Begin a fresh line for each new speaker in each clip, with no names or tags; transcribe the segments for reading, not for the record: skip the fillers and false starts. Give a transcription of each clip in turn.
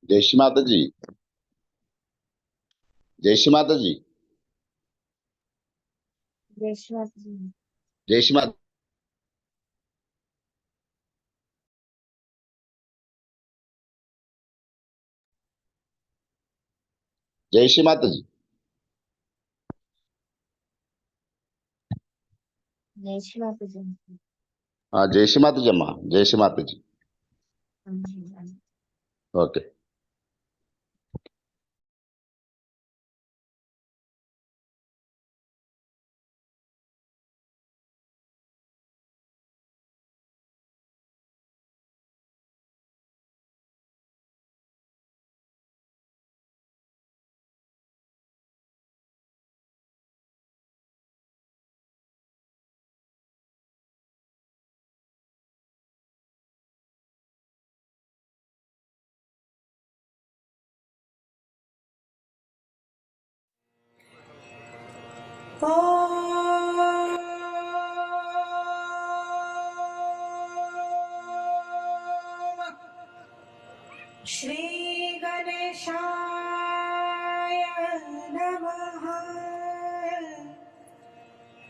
जय श्री माता जी। जय श्री माता जी।
जय श्री माता जी।
जय श्री माता। जय श्री माता जी।
जय श्री माता जी।
हाँ, जय श्री माता जी अम्मा। जय श्री माता जी। ओके।
श्री गणेशाय नमः।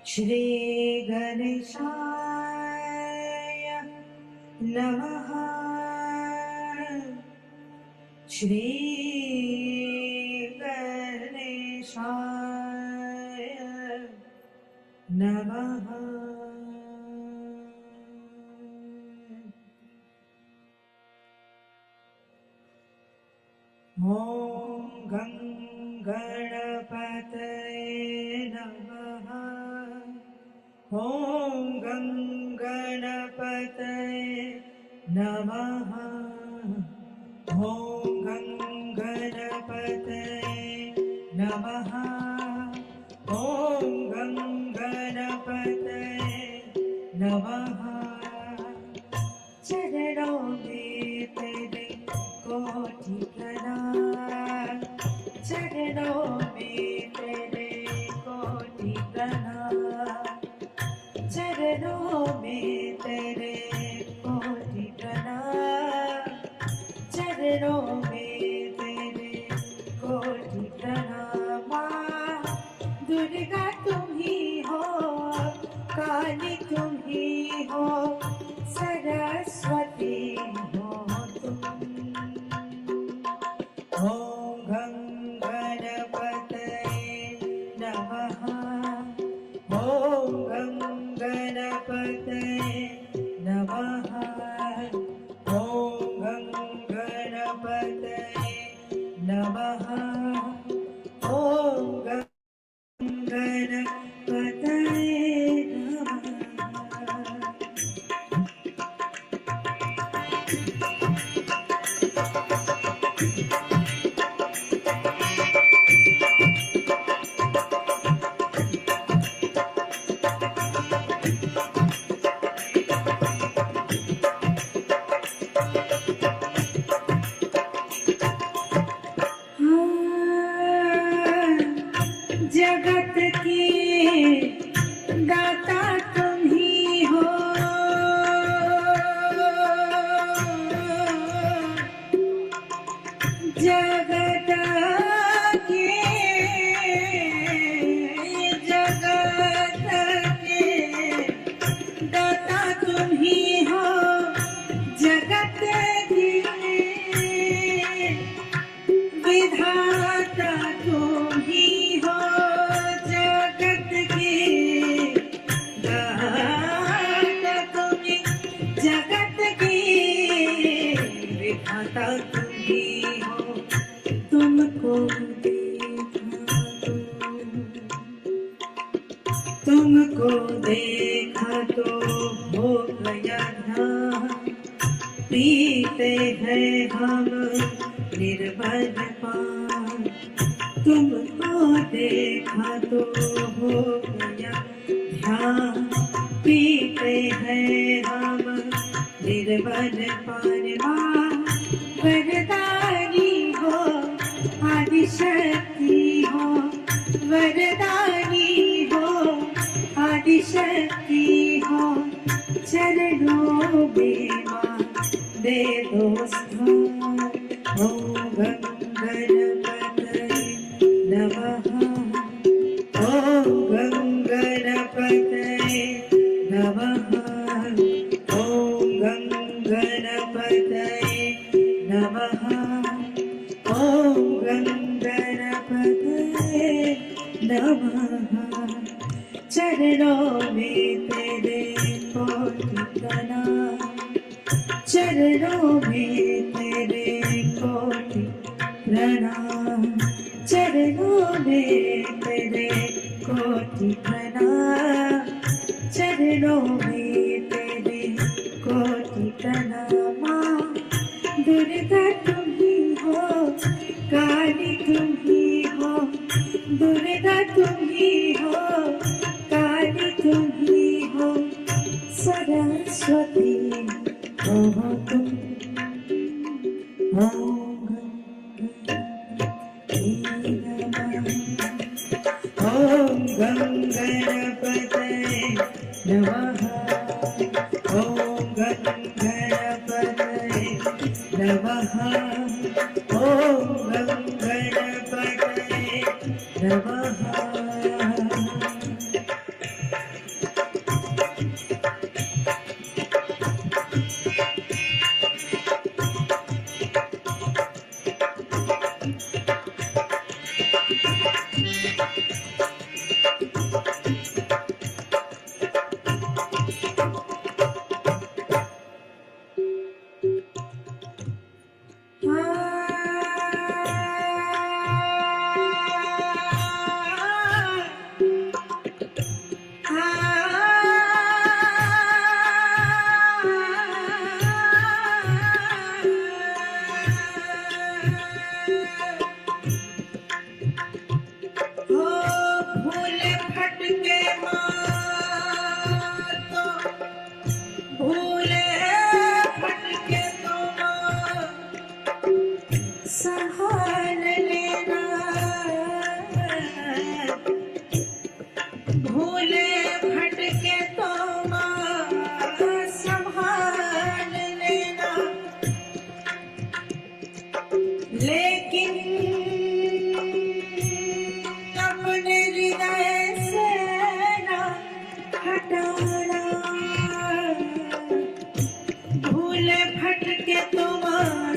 श्री गणेशाय नमः। श्री गणेशाय नमः। ॐ गं गणपतये नमः। ॐ गं गणपतये नमः। ॐ गं गणपतये नमः। ॐ गं गणपतये नमः। चरणों में तेरे कोटि प्रणाम। चरणों में तेरे कोटि प्रणाम। चरणों में तेरे कोटि प्रणाम। चरणों में तेरे कोटि प्रणाम। माँ दुर्गा तुम ही हो, काली तुम ही हो, सरस्वती हो तुम। ॐ गं गणपतये नमः। ॐ गं गणपतये नमः। तुम ही हो, तुमको देखा तुमको देखा तो हो गया ध्यान, पीते हैं हम निर्मल पान। तुमको देखा तो हो गया ध्यान, पीते हैं हम निर्मल पान। माँ वरदानी हो, आदिशक्ति हो, वरदानी हो, आदिशक्ति हो, चरणों में माँ दे दो स्थान। ओम गणपतये नमः, ओम गणपतये नमः, ओम गणपतये नमः, ओम गणपतये नमः। चरणों में तेरे कोटि प्रणाम, चरणों में तेरे कोटि प्रणाम, चरणों में तेरे कोटि प्रणाम, चरणों में तेरे कोटि प्रणाम। माँ दुर्गा तुम ही हो, काली तुम ही हो, दुर्गा तुम ही हो, काली तुम ही हो, सरस्वती हो तुम। ओम गणपतये नमः, ओम गणपतये नमः, ओम गणपतये नमः।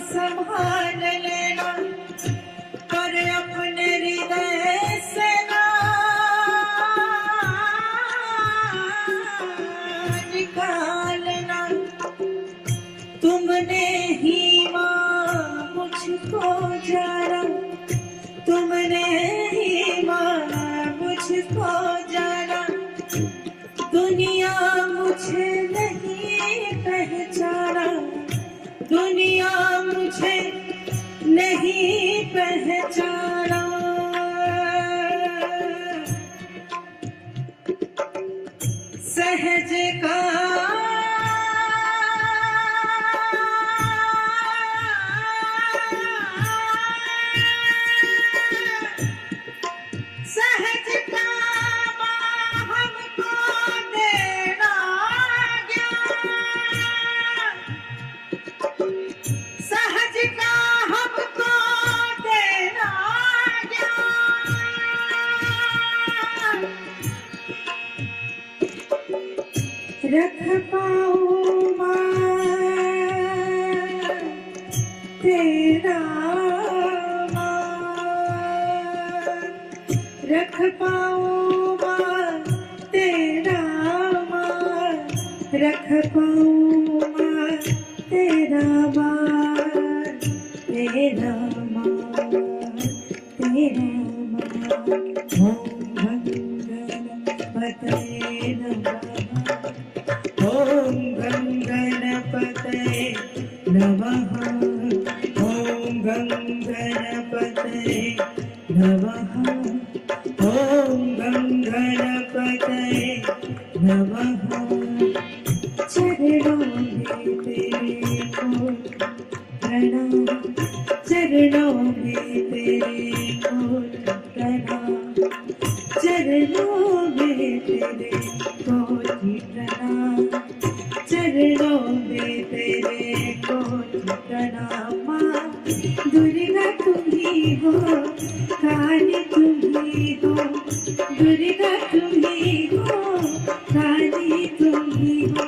संभाल लेना, पर अपने हृदय से ना निकालना। तुमने ही माँ मुझको जाना, तुमने ही माँ मुझको जाना। दुनिया मुझे नहीं पहचाना, दुनिया मुझे नहीं पहचाना। सहज का सहज का हमको देना ज्ञान, सहज का हमको देना ज्ञान। रख पाऊं माँ तेरा रख पाऊं माँ तेरा मान, रख पाऊं माँ तेरा मान। रामा तेरा ओम गणपतये नमः ओम गणपतये नमः ओम गणपतये नमः चरणों में तेरे को प्रणाम चरणों में तेरे को प्रणाम चरणों में तेरे कोटि प्रणाम चरणों में तेरे कोटि प्रणाम माँ दुर्गा तुम्ही हो काली तुम्ही हो दुर्गा तुम्ही हो काली तुम्ही हो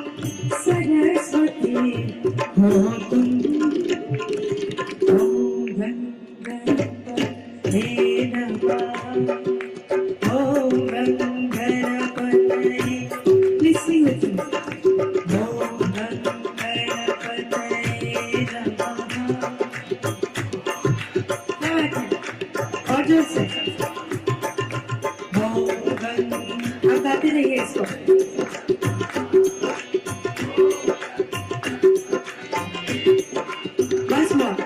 सरस्वती हो तुम ओम गणपतये नमः ओम गणपतये Please sing with me. ओम गणपतये नमः और जोर से ओम गण आप गाते रहिए इसको once more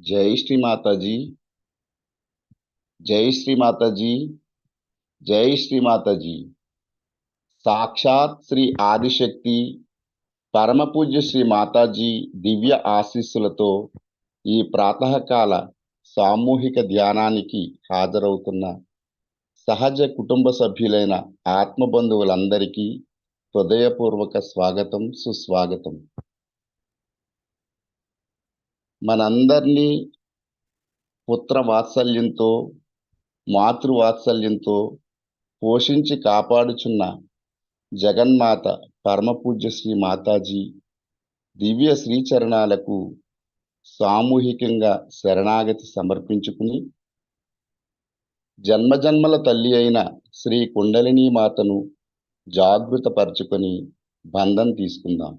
जय श्री माता जी, जय श्री माता जी, जय श्री माता जी। साक्षात श्री ఆదిశక్తి పరమ పూజ్య శ్రీ మాతాజీ దివ్య ఆశీస్సులతో ఈ ప్రాతకాల సామూహిక ధ్యానానికి హాజరవుతున్న సహజ కుటుంబ సభ్యులైన ఆత్మబంధువులందరికీ హృదయపూర్వక స్వాగతం, సుస్వాగతం. మనందరినీ పుత్ర వాత్సల్యంతో, మాతృవాత్సల్యంతో పోషించి కాపాడుచున్న జగన్మాత పరమపూజ్య శ్రీ మాతాజీ దివ్య శ్రీచరణాలకు సామూహికంగా శరణాగతి సమర్పించుకుని జన్మజన్మల తల్లి అయిన శ్రీ కుండలినీ మాతను జాగృతపరచుకొని బంధం తీసుకుందాం.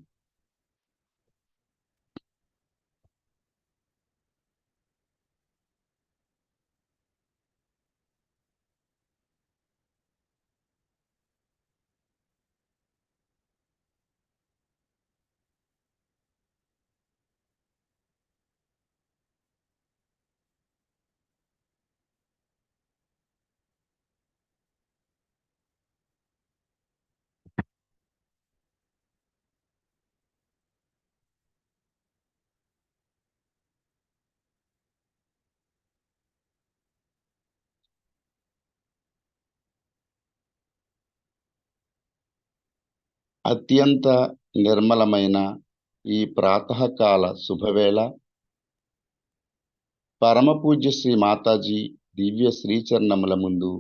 అత్యంత నిర్మలమైన ఈ ప్రాతకాల శుభవేళ పరమపూజ్య శ్రీ మాతాజీ దివ్య శ్రీచరణముల ముందు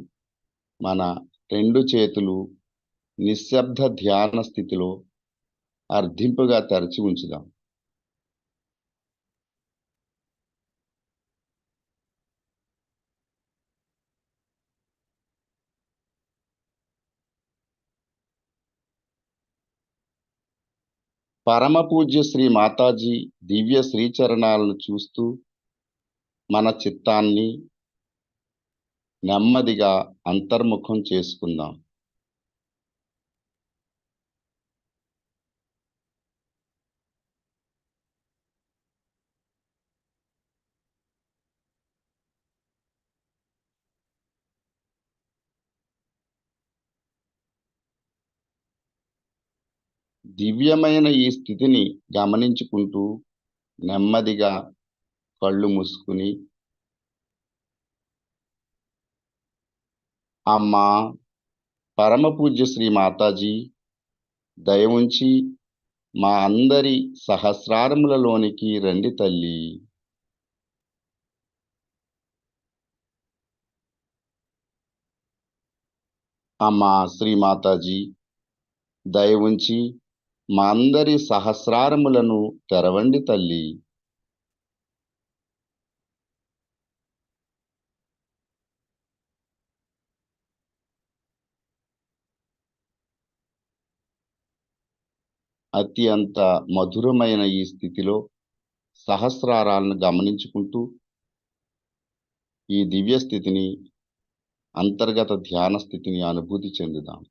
మన రెండు చేతులు నిశ్శబ్ద ధ్యాన స్థితిలో అర్ధింపుగా తెరచి ఉంచుదాం. పరమపూజ్య శ్రీ మాతాజీ దివ్య శ్రీచరణాలను చూస్తూ మన చిత్తాన్ని నెమ్మదిగా అంతర్ముఖం చేసుకుందాం. దివ్యమైన ఈ స్థితిని గమనించుకుంటూ నెమ్మదిగా కళ్ళు మూసుకుని, అమ్మా పరమపూజ్య శ్రీ మాతాజీ, దయ ఉంచి మా అందరి సహస్రారములలోనికి రండి తల్లి. అమ్మా శ్రీ మాతాజీ, దయ ఉంచి మా అందరి సహస్రారములను తెరవండి తల్లి. అత్యంత మధురమైన ఈ స్థితిలో సహస్రారాలను గమనించుకుంటూ ఈ దివ్య స్థితిని, అంతర్గత ధ్యాన స్థితిని అనుభూతి చెందుదాం.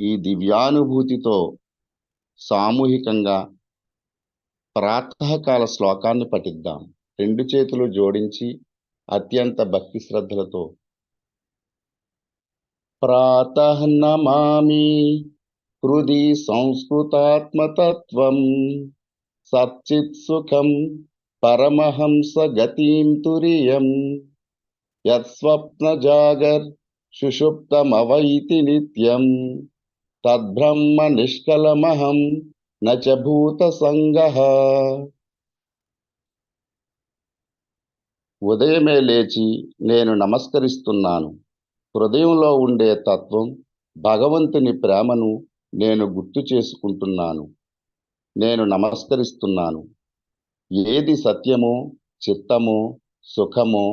ఈ దివ్యానుభూతితో సామూహికంగా ప్రాతకాల శ్లోకాన్ని పఠిద్దాం. రెండు చేతులు జోడించి అత్యంత భక్తి శ్రద్ధలతో ప్రాతః నమామి హృది సంస్కృతాత్మతత్వం సచ్చిత్ సుఖం పరమహంస గతిం తురియం యత్స్వప్న జాగర్ సుషుప్తమవైతి నిత్యం తద్బ్రహ్మ నిష్కలమహం నచ భూత సంగః. ఉదయమే లేచి నేను నమస్కరిస్తున్నాను. హృదయంలో ఉండే తత్వం, భగవంతుని ప్రేమను నేను గుర్తు చేసుకుంటున్నాను. నేను నమస్కరిస్తున్నాను. ఏది సత్యమో, చిత్తమో, సుఖమో,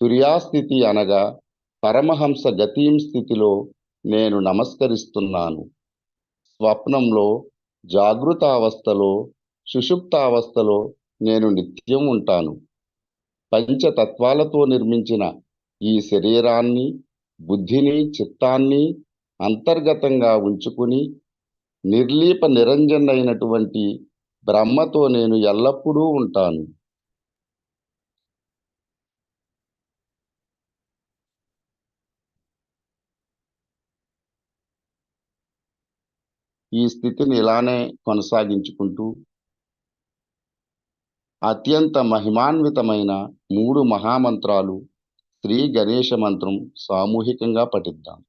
తుర్యాస్థితి అనగా పరమహంస గతీం స్థితిలో నేను నమస్కరిస్తున్నాను. స్వప్నంలో, జాగృతావస్థలో, సుషుప్తావస్థలో నేను నిత్యం ఉంటాను. పంచతత్వాలతో నిర్మించిన ఈ శరీరాన్ని, బుద్ధిని, చిత్తాన్ని అంతర్గతంగా ఉంచుకుని నిర్లీప నిరంజనైనటువంటి బ్రహ్మతో నేను ఎల్లప్పుడూ ఉంటాను. ఈ స్థితిని ఇలానే కొనసాగించుకుంటూ అత్యంత మహిమాన్వితమైన 3 మహామంత్రాలు శ్రీ గణేశ మంత్రం సామూహికంగా పఠిద్దాం.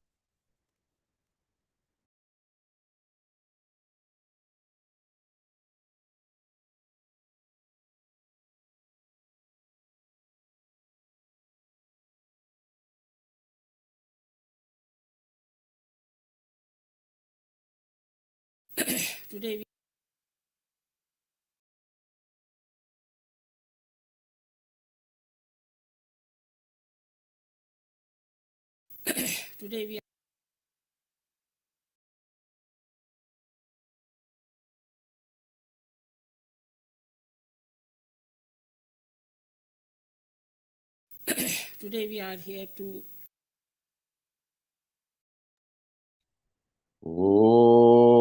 Today we are here to
ఓం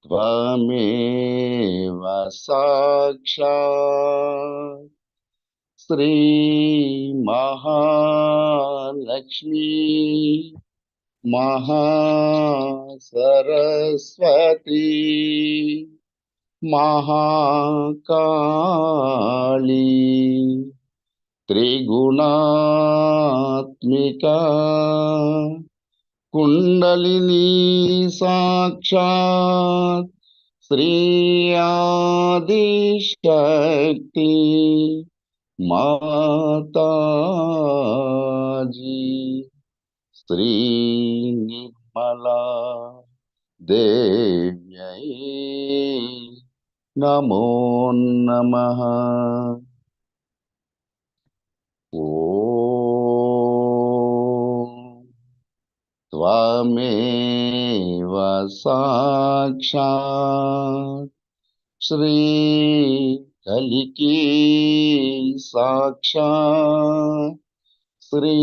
త్వమేవ సాక్షాత్ శ్రీ మహాలక్ష్మీ महासरस्वती महाकाली त्रिगुणात्मिका कुंडलिनी साक्षात् श्री आदिशक्ति माताजी श्री निर्मला देव्यै नमो नमः। ॐ त्वमेव साक्षात् श्री कलिकी साक्षात् श्री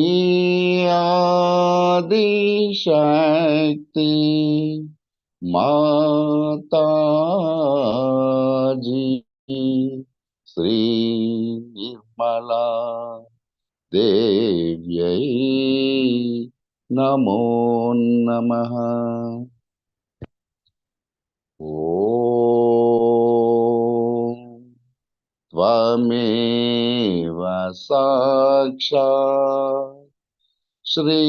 आदिशक्ति माताजी श्री निर्मला देव्यै नमो नमः। ॐ त्वमेव साक्षात् श्री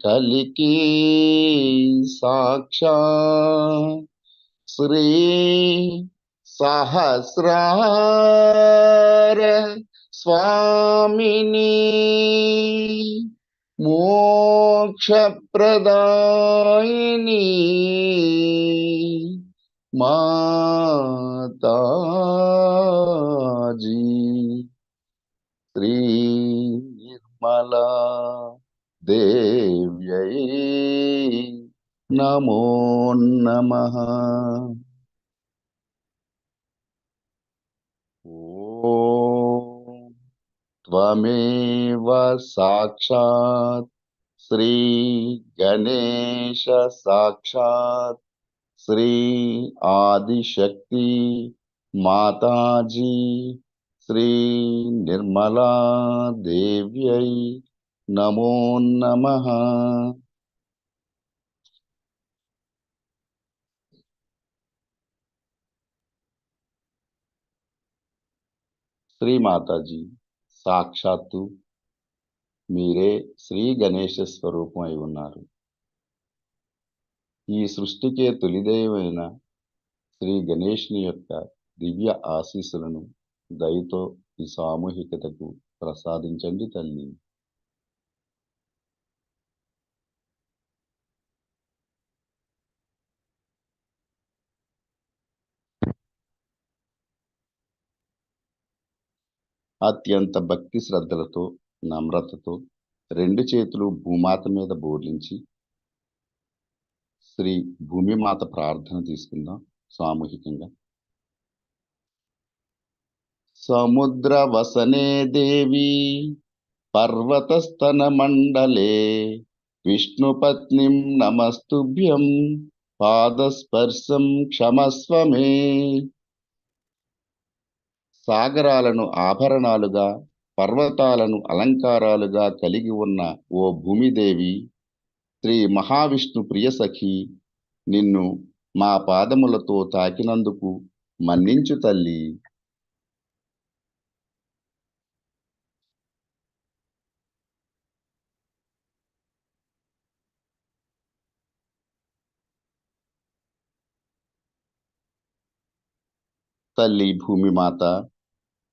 कलिकी साक्षात् श्री सहस्रार स्वामिनी मोक्ष प्रदायिनी माताजी श्री निर्मला देव्यै नमो नमः। ॐ त्वमेव साक्षात् श्री गणेश साक्षात् श्री आदिशक्ति माताजी श्री निर्मला देव्यै नमो नमः। శ్రీ మాతాజీ సాక్షాత్తు మీరే శ్రీ గణేశ స్వరూపం అయి ఉన్నారు. ఈ సృష్టికే తొలిదైవమైన శ్రీ గణేష్ని యొక్క దివ్య ఆశీస్సులను దయతో ఈ సామూహికతకు ప్రసాదించండి తల్లి. అత్యంత భక్తి శ్రద్ధలతో నమ్రతతో రెండు చేతులు భూమాత మీద బోర్లించి శ్రీ భూమిమాత ప్రార్థన తీసుకుందాం సామూహికంగా. సముద్ర వసనే దేవి పర్వతస్తన మండలే విష్ణుపత్నిం నమస్తుభ్యం పాదస్పర్శం క్షమస్వ మే. సాగరాలను ఆభరణాలుగా పర్వతాలను అలంకారాలుగా కలిగి ఉన్న ఓ భూమిదేవి, శ్రీ మహావిష్ణు ప్రియ సఖి, నిన్ను మా పాదములతో తాకినందుకు మన్నించు తల్లి. తల్లి భూమిమాత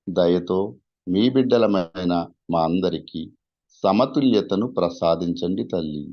దయతో మీ బిడ్డలమైన మా అందరికీ సమతుల్యతను ప్రసాదించండి తల్లి.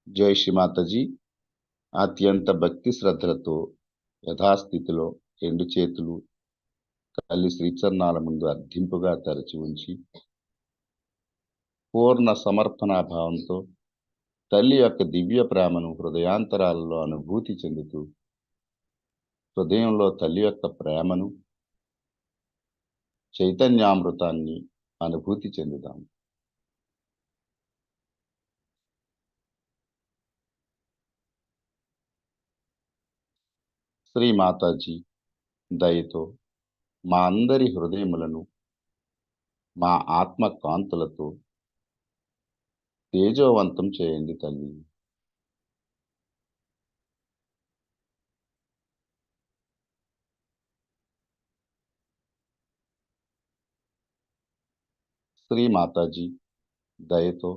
జై శ్రీ మాతాజీ. అత్యంత భక్తి శ్రద్ధలతో యథాస్థితిలో రెండు చేతులు తల్లి శ్రీచరణాల ముందు అర్థింపుగా తెరచి ఉంచి పూర్ణ సమర్పణాభావంతో తల్లి యొక్క దివ్య ప్రేమను హృదయాంతరాలలో అనుభూతి చెందుతూ హృదయంలో తల్లి యొక్క ప్రేమను చైతన్యామృతాన్ని అనుభూతి చెందుదాం. శ్రీ మాతాజీ దయతో మా అందరి హృదయములను మా ఆత్మ కాంతులతో తేజోవంతం చేయండి తల్లి. శ్రీ మాతాజీ దయతో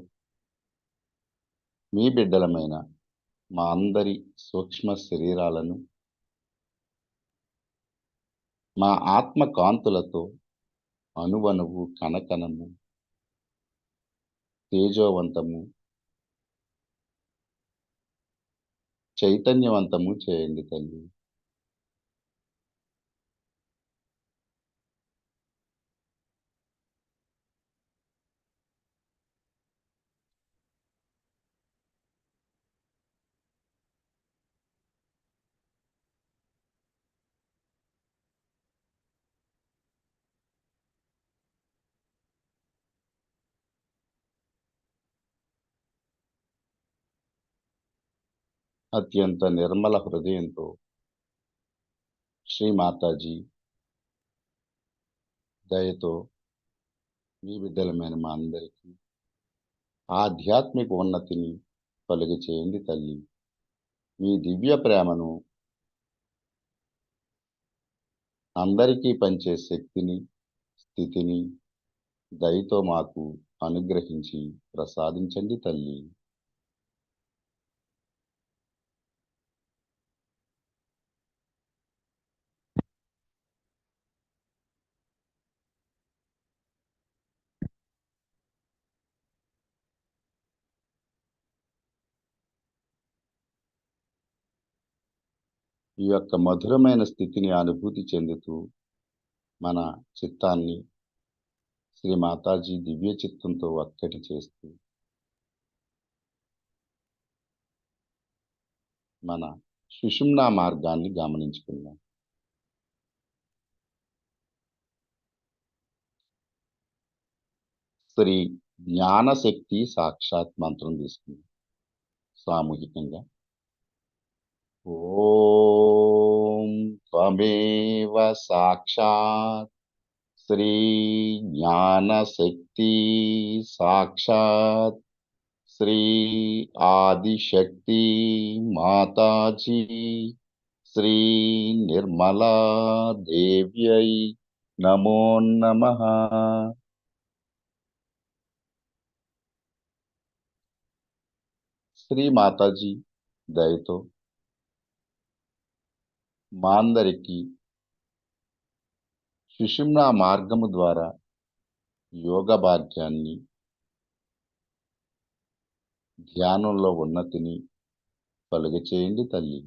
మీ బిడ్డలమైన మా అందరి సూక్ష్మ శరీరాలను మా ఆత్మ కాంతులతో అణువణువు కణకణము తేజోవంతము చైతన్యవంతము చేయండి తల్లి. అత్యంత నిర్మల హృదయంతో శ్రీ మాతాజీ దయతో మీ బిడ్డలమైన మా అందరికీ ఆధ్యాత్మిక ఉన్నతిని కలుగ చేయండి తల్లి. మీ దివ్య ప్రేమను అందరికీ పంచే శక్తిని స్థితిని దయతో మాకు అనుగ్రహించి ప్రసాదించండి తల్లి. ఈ యొక్క మధురమైన స్థితిని అనుభూతి చెందుతూ మన చిత్తాన్ని శ్రీ మాతాజీ దివ్య చిత్తంతో ఒక్కటి చేస్తూ మన సుషుమ్నా మార్గాన్ని గమనించుకుందాం. శ్రీ జ్ఞానశక్తి సాక్షాత్ మంత్రం తీసుకుందాం సామూహికంగా. ఓం త్వమేవ సాక్షాత్ శ్రీ జ్ఞానశక్తి సాక్షాత్ శ్రీ ఆదిశక్తి మాతాజీ శ్రీ నిర్మలా దేవ్యై నమో నమః. శ్రీ మాతాజీ దయతో మా అందరికీ సుషుమ్నా మార్గము ద్వారా యోగ భాగ్యాన్ని ధ్యానంలో ఉన్నతిని కలుగ చేయండి తల్లి.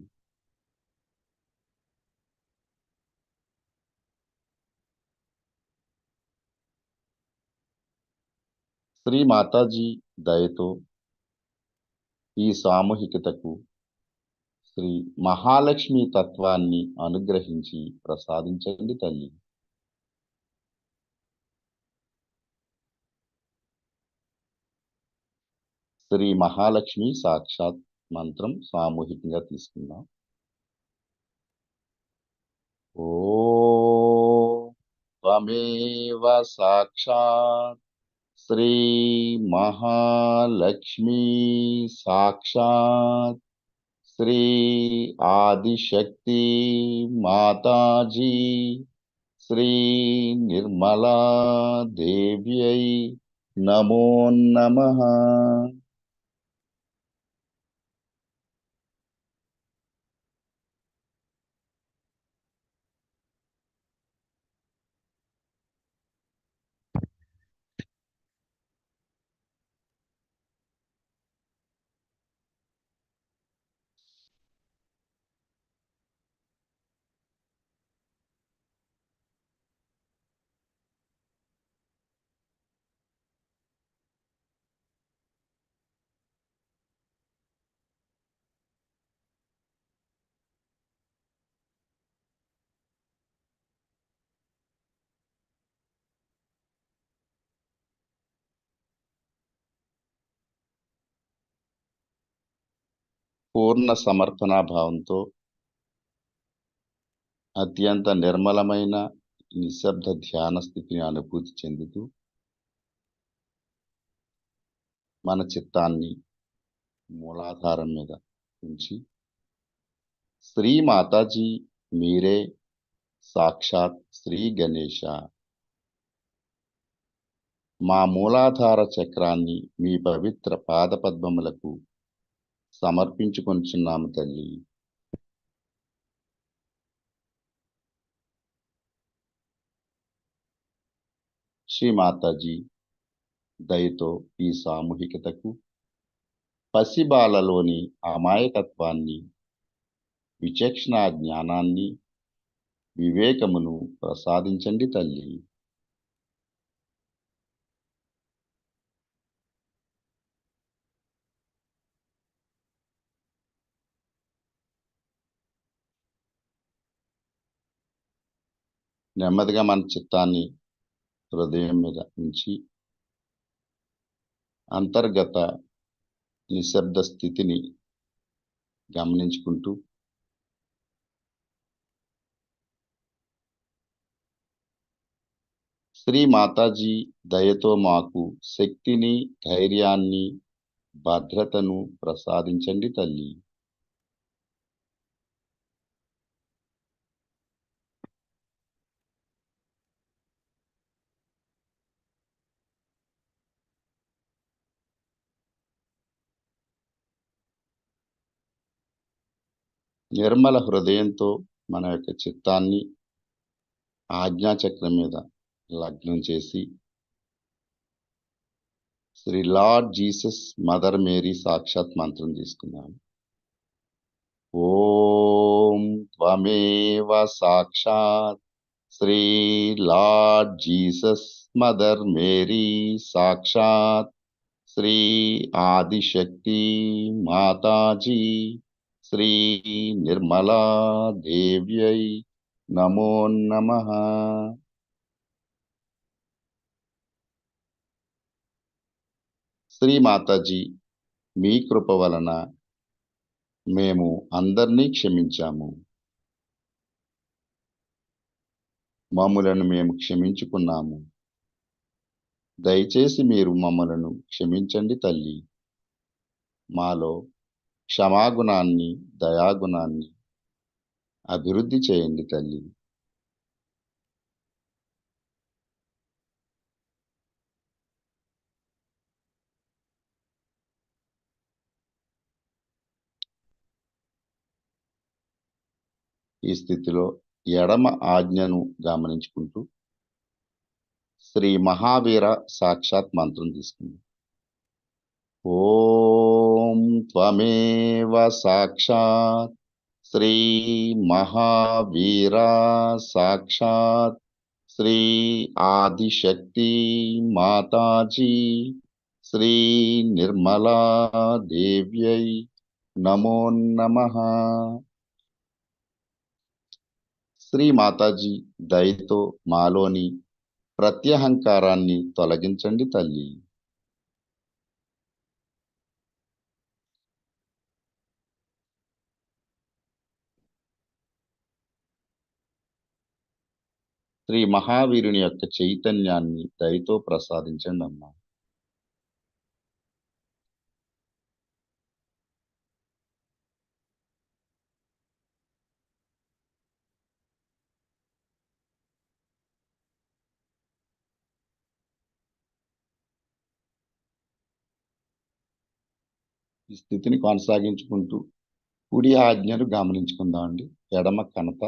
శ్రీ మాతాజీ దయతో ఈ సామూహికతకు శ్రీ మహాలక్ష్మి తత్వాన్ని అనుగ్రహించి ప్రసాదించండి తల్లి. శ్రీ మహాలక్ష్మి సాక్షాత్ మంత్రం సామూహికంగా తీసుకుందాం. ఓం త్వమేవ సాక్షాత్ శ్రీ మహాలక్ష్మి సాక్షాత్ శ్రీ ఆదిశక్తి మాతాజీ శ్రీ నిర్మలా దేవ్యై నమో నమః. పూర్ణ సమర్పణాభావంతో అత్యంత నిర్మలమైన నిశ్శబ్ద ధ్యాన స్థితిని అనుభూతి చెందుతూ మన చిత్తాన్ని మూలాధారం మీద ఉంచి శ్రీ మాతాజీ మీరే సాక్షాత్ శ్రీ గణేశ, మా మూలాధార చక్రాన్ని మీ పవిత్ర పాదపద్మములకు సమర్పించుకొనుచున్నాము తల్లి. శ్రీ మాతాజీ దయతో ఈ సామూహికతకు పసిబాలలోని అమాయకత్వాన్ని, విచక్షణ జ్ఞానాన్ని, వివేకమును ప్రసాదించండి తల్లి. నెమ్మదిగా మన చిత్తాన్ని హృదయం మీద ఉంచి అంతర్గత నిశ్శబ్ద స్థితిని గమనించుకుంటూ శ్రీ మాతాజీ దయతో మాకు శక్తిని, ధైర్యాన్ని, భద్రతను ప్రసాదించండి తల్లి. నిర్మల హృదయంతో మన యొక్క చిత్తాన్ని ఆజ్ఞాచక్రం మీద లగ్నం చేసి Shri lord Jesus mother Mary సాక్షాత్ మంత్రం తీసుకున్నాం. ఓం త్వమేవ సాక్షాత్ Shri lord Jesus mother Mary సాక్షాత్ శ్రీ ఆదిశక్తి మాతాజీ శ్రీ నిర్మలా దేవ్యై నమో నమః. శ్రీ మాతాజీ మీ కృప వలన మేము అందరినీ క్షమించాము. మమ్ములను మేము క్షమించుకున్నాము. దయచేసి మీరు మమ్మలను క్షమించండి తల్లి. మాలో క్షమాగుణాన్ని, దయాగుణాన్ని అభివృద్ధి చేయండి తల్లి. ఈ స్థితిలో ఎడమ ఆజ్ఞను గమనించుకుంటూ శ్రీ మహావీర సాక్షాత్ మంత్రం తీసుకుంది. ఓం త్వమేవ సాక్షాత్ శ్రీ మహావీర సాక్షాత్ శ్రీ ఆదిశక్తి మాతాజీ శ్రీ నిర్మలా దేవ్యై నమో నమః. శ్రీ మాతాజీ దయతో మాలోని ప్రత్యహంకారాన్ని తొలగించండి తల్లి. శ్రీ మహావీరుని యొక్క చైతన్యాన్ని దయతో ప్రసాదించండి అమ్మా. ఈ స్థితిని కొనసాగించుకుంటూ కుడి ఆజ్ఞను గమనించుకుందామండి. ఎడమ కనత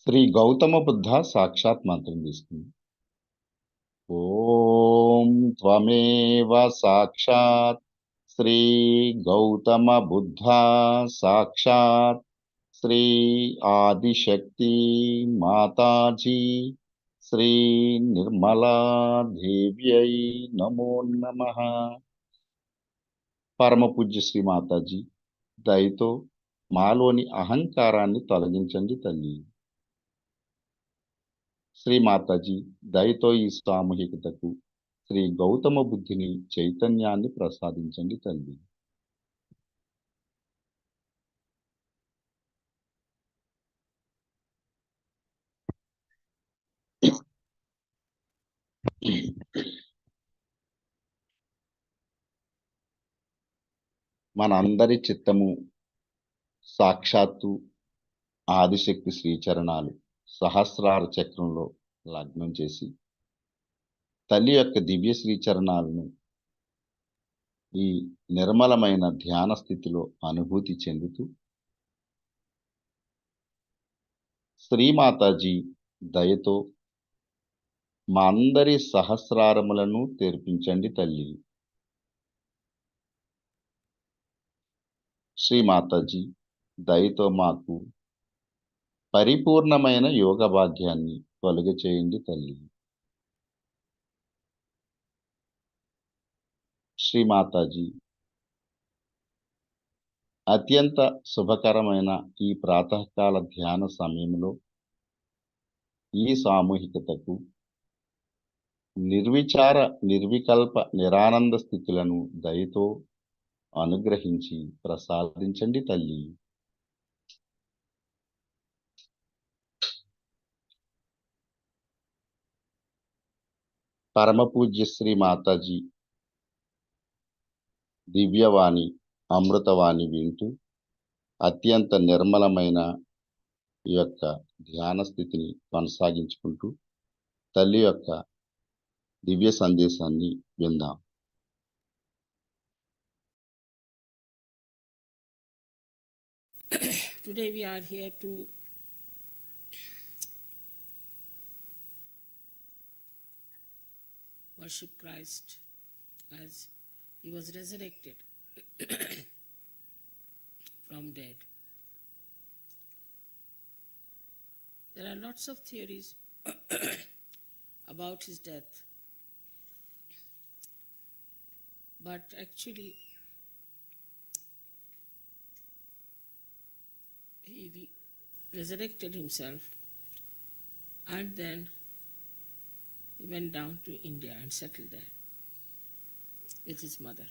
శ్రీ గౌతమ బుద్ధ సాక్షాత్ మంత్రం తీసుకుంది. ఓం త్వమేవ సాక్షాత్ శ్రీ గౌతమ బుద్ధ సాక్షాత్ శ్రీ ఆదిశక్తి మాతాజీ శ్రీ నిర్మలా దేవ్యై నమో నమః. పరమ పూజ్య శ్రీ మాతాజీ దయతో మాలోని అహంకారాన్ని తొలగించండి తల్లి. శ్రీ మాతాజీ దయతో ఈ సామూహికతకు శ్రీ గౌతమ బుద్ధిని చైతన్యాన్ని ప్రసాదించండి తల్లి. మనందరి చిత్తము సాక్షాత్తు ఆదిశక్తి శ్రీచరణాలు సహస్రార చక్రంలో లగ్నం చేసి తల్లి యొక్క దివ్య శ్రీచరణాలను ఈ నిర్మలమైన ధ్యాన స్థితిలో అనుభూతి చెందుతూ శ్రీమాతాజీ దయతో మా అందరి సహస్రారములను తెరిపించండి తల్లి. శ్రీమాతాజీ దయతో మాకు పరిపూర్ణమైన యోగ భాగ్యాన్ని కలుగచేయండి తల్లి. శ్రీమాతాజీ అత్యంత శుభకరమైన ఈ ప్రాతకాల ధ్యాన సమయంలో ఈ సామూహికతకు నిర్విచార నిర్వికల్ప నిరానంద స్థితులను దయతో అనుగ్రహించి ప్రసాదించండి తల్లి. పరమపూజ్య శ్రీ మాతాజీ దివ్యవాణి అమృతవాణి వింటూ అత్యంత నిర్మలమైన ఈ యొక్క ధ్యాన స్థితిని కొనసాగించుకుంటూ తల్లి యొక్క దివ్య సందేశాన్ని విందాం.
Today we are here to worship Christ as he was resurrected from dead. There are lots of theories about his death, but actually he resurrected himself and then he went down to India and settled there with his mother.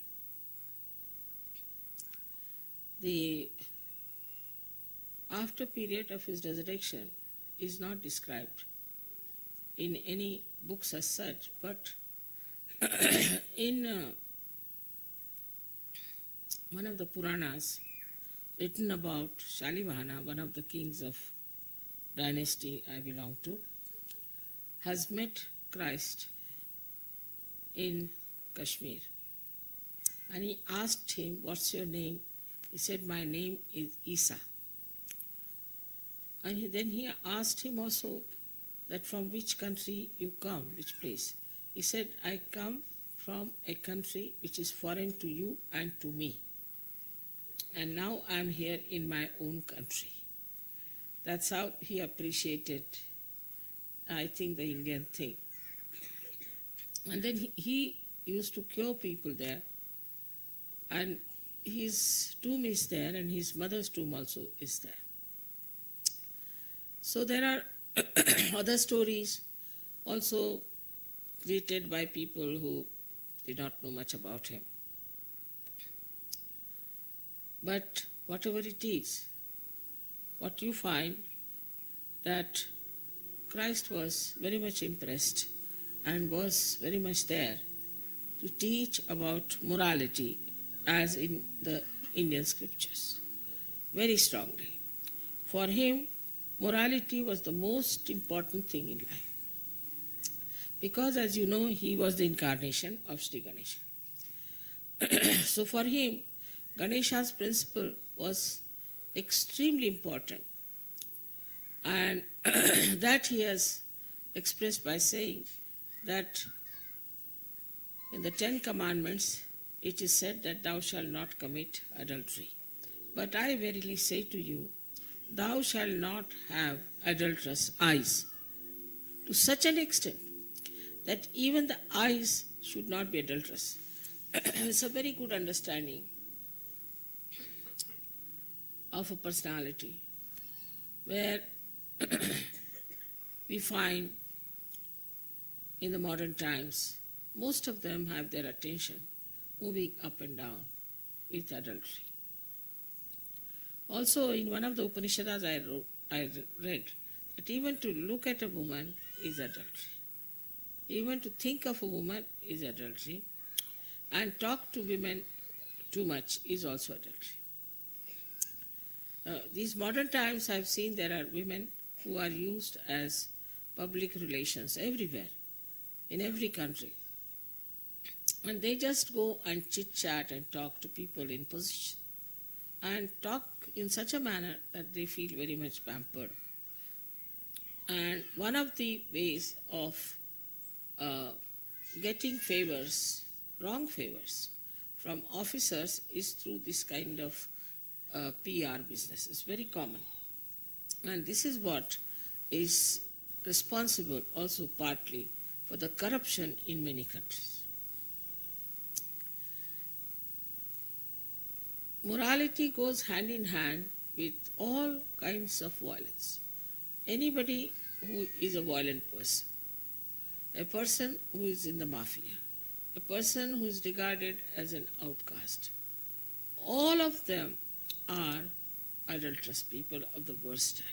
The after period of his resurrection is not described in any books as such, but in one of the Puranas written about Shalivahana, one of the kings of dynasty I belong to, has met Christ in Kashmir. And he asked him, "What's your name?" He said, "My name is Isa." And then he asked him also that from which country you come, which place. He said, "I come from a country which is foreign to you and to me. And now I am here in my own country." That's how he appreciated, I think, the Indian thing. And then he used to cure people there. And his tomb is there, and his mother's tomb also is there. So there are other stories also created by people who did not know much about him. But whatever it is, what you find that Christ was very much impressed and was very much there to teach about morality as in the Indian scriptures, very strongly. For him, morality was the most important thing in life. Because, as you know, he was the incarnation of Shri Ganesha. So for him, Ganesha's principle was extremely important. And that he has expressed by saying that in the 10 Commandments, it is said that thou shalt not commit adultery. But I verily say to you, thou shalt not have adulterous eyes, to such an extent that even the eyes should not be adulterous. It's a very good understanding of a personality where we find in the modern times most of them have their attention moving up and down with adultery. Also, in one of the Upanishads I read that even to look at a woman is adultery. Even to think of a woman is adultery. And talk to women too much is also adultery. These modern times I have seen there are women who are used as public relations everywhere, in every country. And they just go and chit-chat and talk to people in position and talk in such a manner that they feel very much pampered. And one of the ways of getting favors, wrong favors, from officers is through this kind of PR business. It's very common. And this is what is responsible also partly for the corruption in many countries. Morality goes hand in hand with all kinds of violence. Anybody who is a violent person, a person who is in the mafia, a person who is regarded as an outcast, all of them are adulterous people of the worst type.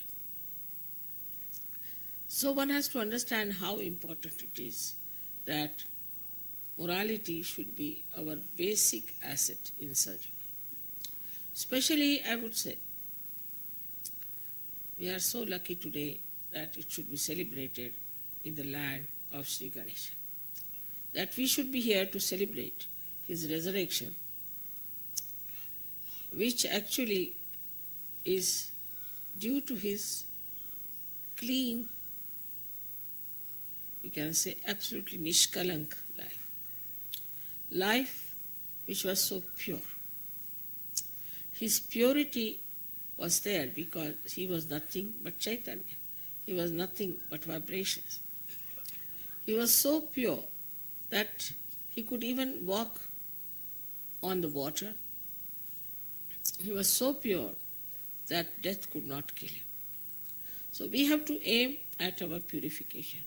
So one has to understand how important it is that morality should be our basic asset in Sahaja. Especially, I would say, we are so lucky today that it should be celebrated in the land of Shri Ganesha. That we should be here to celebrate his resurrection, which actually is due to his clean, we can say absolutely nishkalank life. Life which was so pure. His purity was there because he was nothing but Chaitanya. He was nothing but vibrations. He was so pure that he could even walk on the water. He was so pure that death could not kill him. So we have to aim at our purification.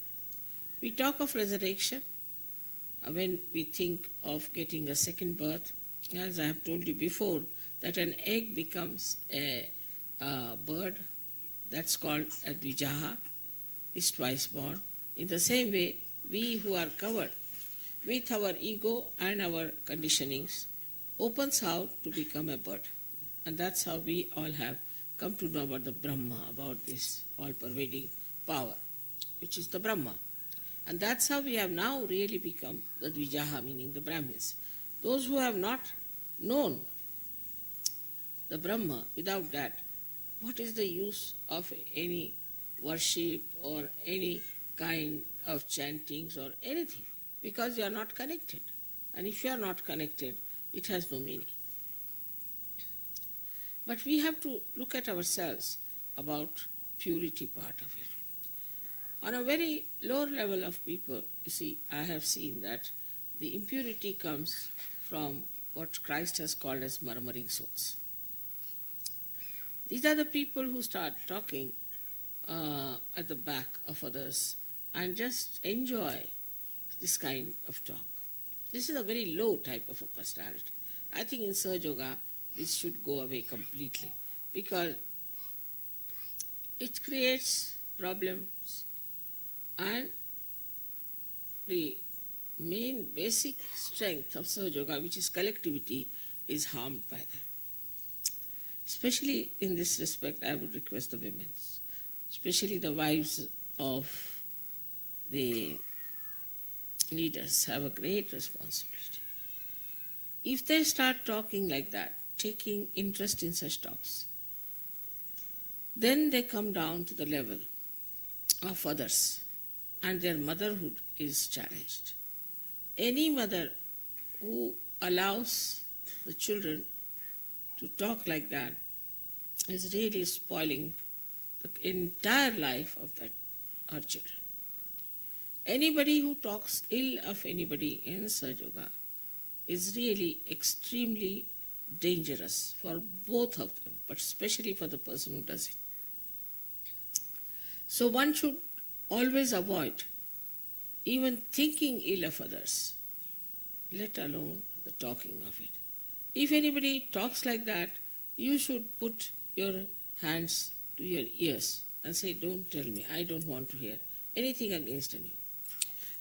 We talk of resurrection when we think of getting a second birth. As I have told you before, that an egg becomes a bird, that's called a dvijaha, is twice born. In the same way, we who are covered with our ego and our conditionings opens out to become a bird. And that's how we all have come to know about the Brahma, about this all-pervading power, which is the Brahma. And that's how we have now really become the Dvijaha, meaning the Brahmins. Those who have not known the Brahma, without that, what is the use of any worship or any kind of chantings or anything? Because you are not connected. And if you are not connected, it has no meaning. But we have to look at ourselves about purity part of it. On a very lower level of people, you see, I have seen that the impurity comes from what Christ has called as murmuring souls. These are the people who start talking at the back of others and just enjoy this kind of talk. This is a very low type of a personality. I think in Sahaja Yoga, this should go away completely because it creates problems and the main basic strength of Sahaja Yoga, which is collectivity, is harmed by them. Especially in this respect, I would request the women, especially the wives of the leaders, have a great responsibility. If they start talking like that, taking interest in such talks, then they come down to the level of others and their motherhood is challenged. Any mother who allows the children to talk like that is really spoiling the entire life of her children. Anybody who talks ill of anybody in Sahaja Yoga is really extremely dangerous for both of them, but especially for the person who does it. So one should always avoid even thinking ill of others let alone the talking of it. If anybody talks like that, you should put your hands to your ears and say, don't tell me, I don't want to hear anything against anyone.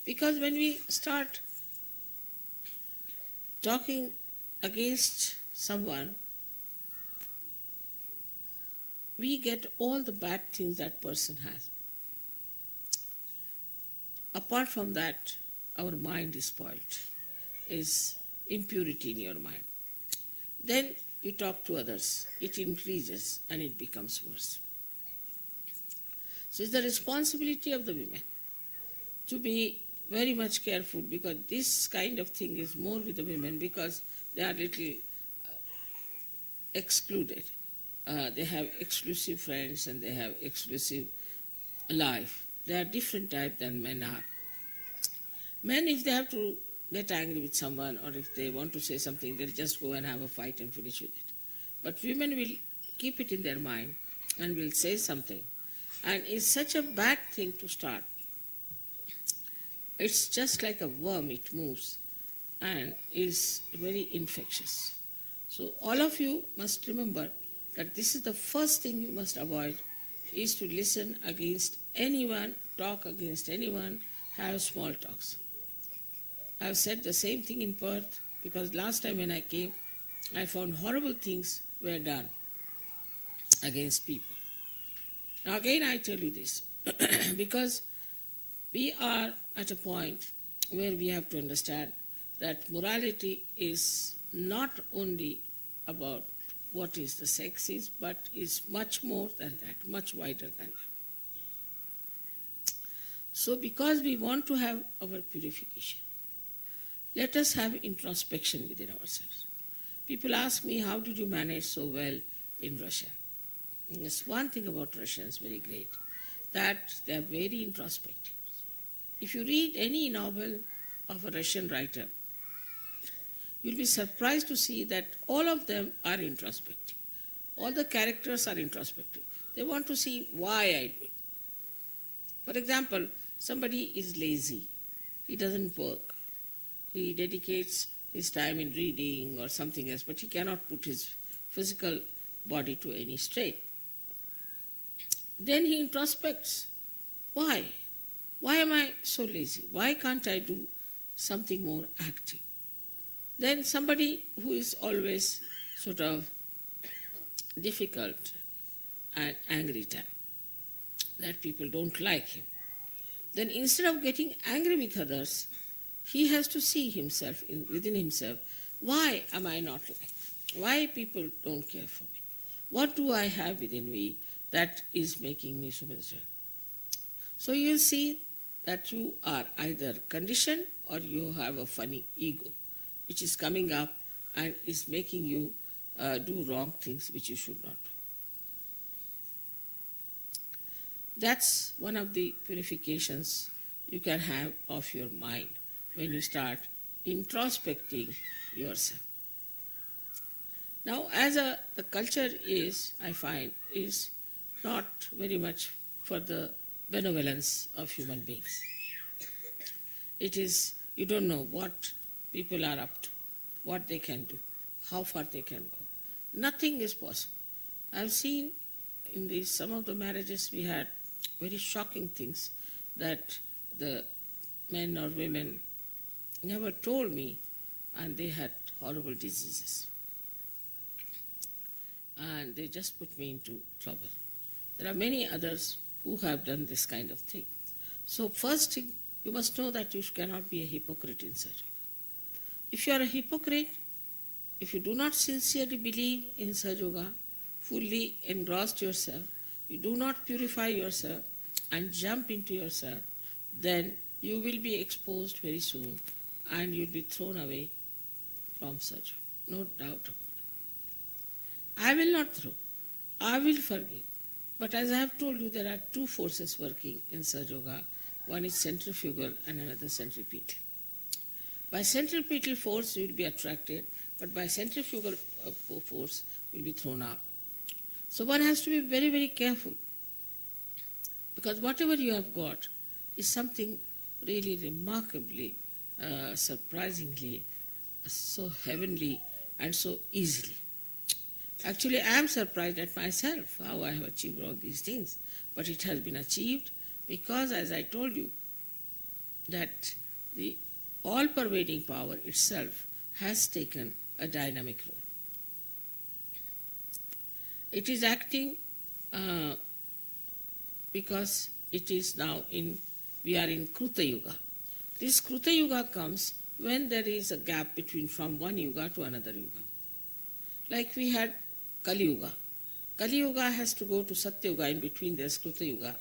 Because when we start talking against someone, we get all the bad things that person has. Apart from that, our mind is spoilt, is impurity in your mind. Then you talk to others, it increases and it becomes worse. So it's the responsibility of the women to be very much careful, because this kind of thing is more with the women because they are little excluded. They have exclusive friends and they have exclusive life. They are different type than men are. Men, if they have to get angry with someone or if they want to say something, they'll just go and have a fight and finish with it. But women will keep it in their mind and will say something. And it's such a bad thing to start. It's just like a worm, it moves and is very infectious. So all of you must remember that this is the first thing you must avoid, is to listen against anyone, talk against anyone, have small talks. I have said the same thing in Perth, because last time when I came, I found horrible things were done against people. Now again I tell you this, because we are at a point where we have to understand that morality is not only about what is the sex is, but is much more than that, much wider than that. So because we want to have our purification, let us have introspection within ourselves. People ask me, how did you manage so well in Russia? And there's one thing about Russians very great, that they are very introspective. If you read any novel of a Russian writer, you'll be surprised to see that all of them are introspective. All the characters are introspective. They want to see why I do it. For example, somebody is lazy. He doesn't work. He dedicates his time in reading or something else, but he cannot put his physical body to any strain. Then he introspects. Why? Why am I so lazy? Why can't I do something more active? Then somebody who is always sort of difficult and angry type, that people don't like him. Then instead of getting angry with others, he has to see himself, within himself, why am I not liked? Why people don't care for me? What do I have within me that is making me so miserable? So you'll see that you are either conditioned or you have a funny ego, which is coming up and is making you do wrong things which you should not do. That's one of the purifications you can have of your mind when you start introspecting yourself. Now, as the culture is, I find, is not very much for the benevolence of human beings. It is, you don't know what people are up to, what they can do, how far they can go. Nothing is possible. I've seen in some of the marriages we had very shocking things that the men or women never told me, and they had horrible diseases. And they just put me into trouble. There are many others who have done this kind of thing. So first thing, you must know that you cannot be a hypocrite in Sahaja. If you are a hypocrite, if you do not sincerely believe in Sahaja, fully engrossed yourself, you do not purify yourself and jump into yourself, then you will be exposed very soon and you'll be thrown away from Sahaja. No doubt about it. I will not throw. I will forgive. But as I have told you, there are two forces working in Sahaja. One is centrifugal and another centripetal. By centripetal force you will be attracted, but by centrifugal force you will be thrown out. So one has to be very, very careful, because whatever you have got is something really remarkably, surprisingly so heavenly and so easily. Actually, I am surprised at myself how I have achieved all these things. But it has been achieved because, as I told you, that the all-pervading power itself has taken a dynamic role. It is acting because it is now we are in Kruta Yuga. This Kruta Yuga comes when there is a gap between from one Yuga to another Yuga. Like we had Kali Yuga. Kali Yuga has to go to Satya Yuga, in between there's Kruta Yuga,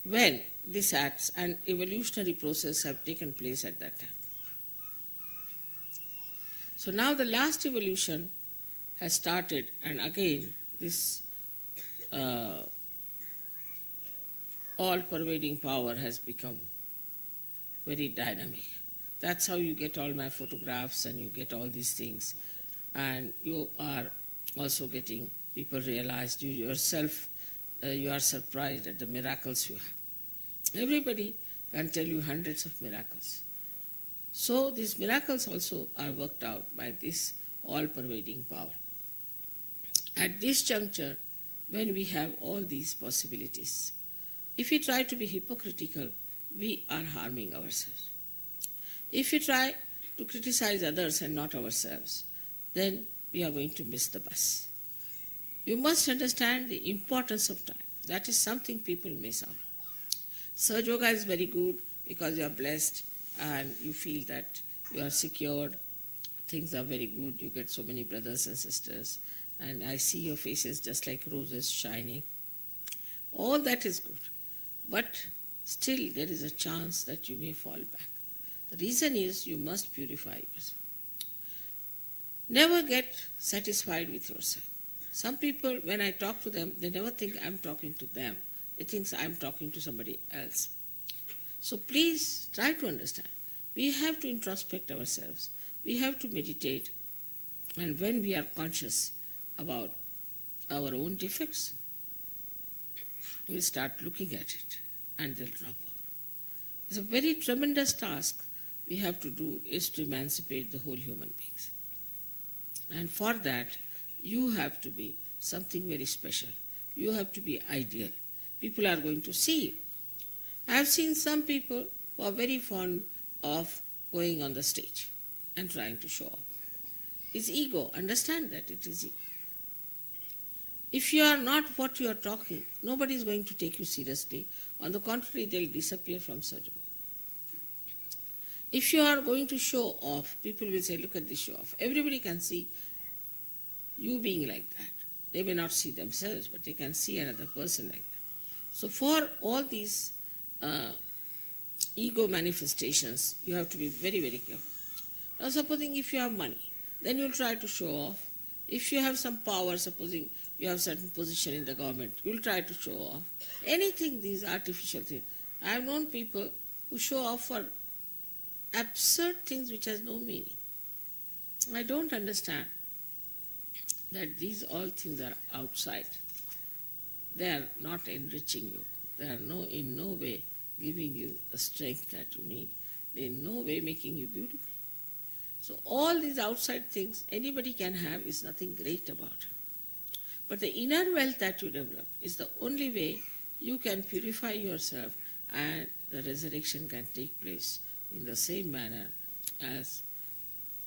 when these acts and evolutionary process have taken place at that time. So now the last evolution has started, and again this all-pervading power has become very dynamic. That's how you get all my photographs and you get all these things. And you are also getting, people realized, you yourself, you are surprised at the miracles you have. Everybody can tell you hundreds of miracles. So these miracles also are worked out by this all-pervading power. At this juncture, when we have all these possibilities, if we try to be hypocritical, we are harming ourselves. If we try to criticize others and not ourselves, then we are going to miss the bus. You must understand the importance of time. That is something people miss out. Sahaja Yoga is very good because you are blessed and you feel that you are secured. Things are very good. You get so many brothers and sisters. And I see your faces just like roses shining. All that is good. But still there is a chance that you may fall back. The reason is you must purify yourself. Never get satisfied with yourself. Some people, when I talk to them, they never think I'm talking to them. They think I'm talking to somebody else. So please try to understand. We have to introspect ourselves. We have to meditate. And when we are conscious about our own defects, we start looking at it and they'll drop out. It's a very tremendous task we have to do, is to emancipate the whole human beings. And for that, you have to be something very special. You have to be ideal. People are going to see you. I have seen some people who are very fond of going on the stage and trying to show off. It's ego. Understand that it is ego. If you are not what you are talking, nobody is going to take you seriously. On the contrary, they'll disappear from Sahaja. If you are going to show off, people will say, look at this show off. Everybody can see you being like that. They may not see themselves, but they can see another person like that. So for all these ego manifestations, you have to be very, very careful. Now supposing if you have money, then you'll try to show off. If you have some power, supposing you have certain position in the government, you'll try to show off. Anything, these artificial things. I have known people who show off for absurd things which has no meaning. I don't understand that these all things are outside. They are not enriching you. They are in no way giving you the strength that you need. They are in no way making you beautiful. So all these outside things anybody can have is nothing great about it. But the inner wealth that you develop is the only way you can purify yourself and the resurrection can take place in the same manner as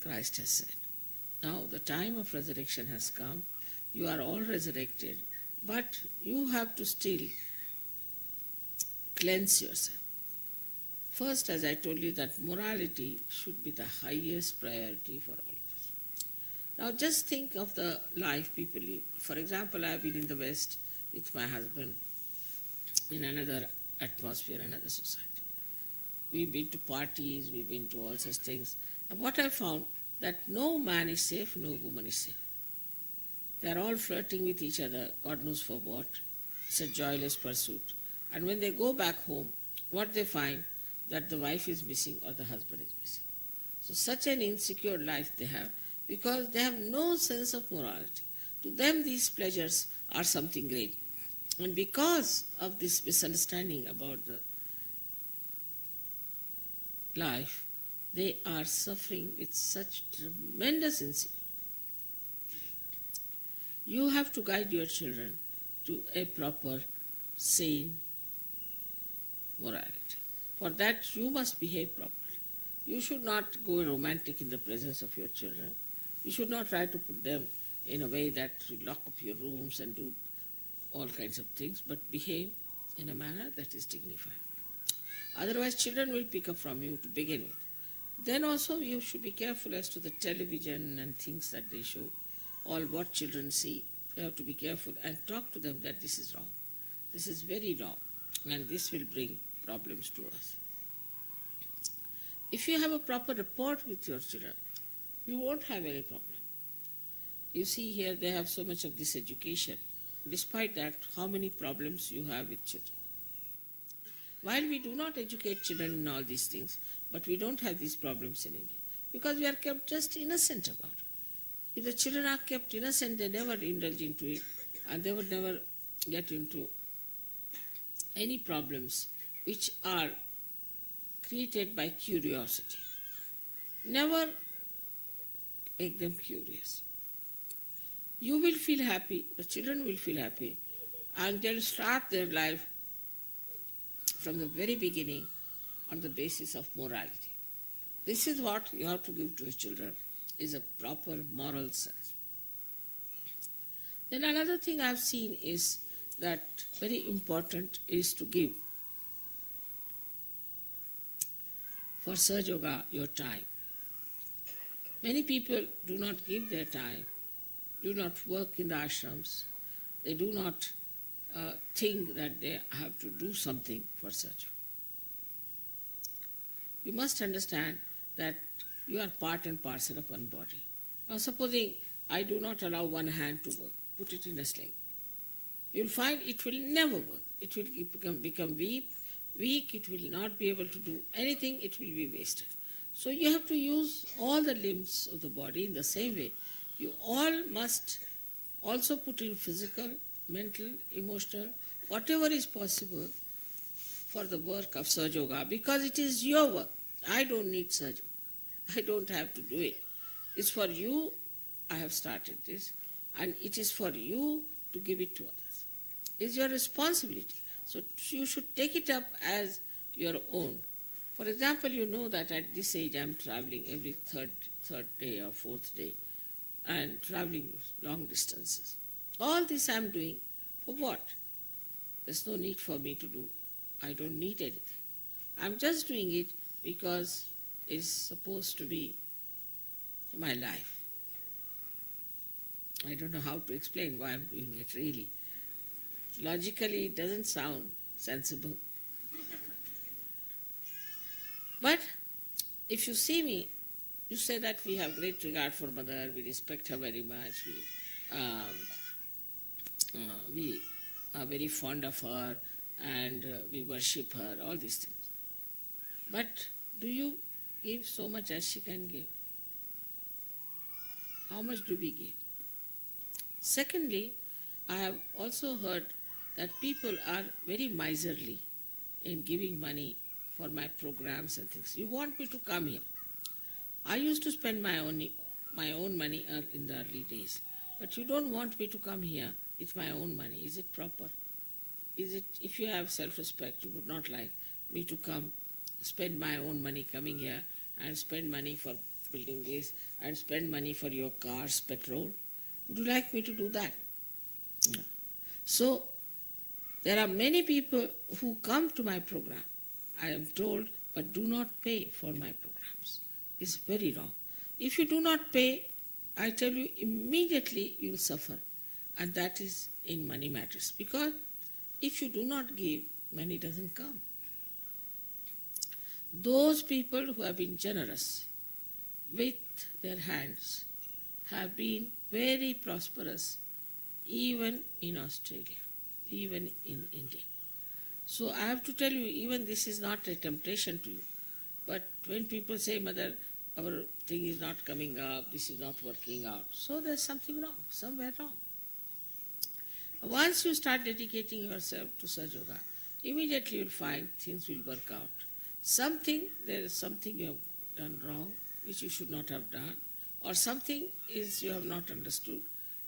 Christ has said. Now the time of resurrection has come. You are all resurrected, but you have to still cleanse yourself. First, as I told you, that morality should be the highest priority for all of us. Now just think of the life people live. For example, I have been in the West with my husband in another atmosphere, another society. We've been to parties, we've been to all such things. And what I found, that no man is safe, no woman is safe. They are all flirting with each other, God knows for what. It's a joyless pursuit. And when they go back home, what they find, that the wife is missing or the husband is missing. So such an insecure life they have, because they have no sense of morality. To them these pleasures are something great. And because of this misunderstanding about the life, they are suffering with such tremendous insecurity. You have to guide your children to a proper, sane morality. For that, you must behave properly. You should not go romantic in the presence of your children. You should not try to put them in a way that you lock up your rooms and do all kinds of things, but behave in a manner that is dignified. Otherwise, children will pick up from you to begin with. Then also, you should be careful as to the television and things that they show, all what children see. You have to be careful and talk to them that this is wrong. This is very wrong, and this will bring problems to us. If you have a proper rapport with your children, you won't have any problem. You see here they have so much of this education. Despite that, how many problems you have with children. While we do not educate children in all these things, but we don't have these problems in India, because we are kept just innocent about it. If the children are kept innocent, they never indulge into it, and they would never get into any problems which are created by curiosity. Never make them curious. You will feel happy, the children will feel happy, and they'll start their life from the very beginning on the basis of morality. This is what you have to give to your children, is a proper moral sense. Then another thing I've seen is that very important is to give for Sahaja Yoga your time. Many people do not give their time, do not work in the ashrams, they do not think that they have to do something for Sahaja. You must understand that you are part and parcel of one body. Now supposing I do not allow one hand to work, put it in a sling, you will find it will never work. It will become weak, it will not be able to do anything, it will be wasted. So you have to use all the limbs of the body in the same way. You all must also put in physical, mental, emotional, whatever is possible for the work of Sahaja Yoga, because it is your work. I don't need Sahaja. I don't have to do it. It's for you I have started this, and it is for you to give it to others. It's your responsibility. So you should take it up as your own. For example, you know that at this age I am traveling every third day or fourth day and traveling long distances. All this I am doing for what? There's no need for me to do. I don't need anything. I'm just doing it because it's supposed to be my life. I don't know how to explain why I'm doing it really. Logically, it doesn't sound sensible. But if you see me, you say that we have great regard for Mother, we respect her very much, we are very fond of her, and we worship her, all these things. But do you give so much as she can give? How much do we give? Secondly, I have also heard that people are very miserly in giving money for my programs and things. You want me to come here. I used to spend my own money in the early days, but you don't want me to come here. It's my own money. Is it proper? Is it, if you have self-respect, you would not like me to come, spend my own money coming here and spend money for building this and spend money for your cars, petrol? Would you like me to do that? No. So, there are many people who come to my program, I am told, but do not pay for my programs. It's very wrong. If you do not pay, I tell you, immediately you will suffer. And that is in money matters. Because if you do not give, money doesn't come. Those people who have been generous with their hands have been very prosperous, even in Australia, even in India. So I have to tell you, even this is not a temptation to you. But when people say, Mother, our thing is not coming up, this is not working out, so there's something wrong, somewhere wrong. Once you start dedicating yourself to Sahaja Yoga, immediately you'll find things will work out. There is something you have done wrong, which you should not have done, or something is you have not understood,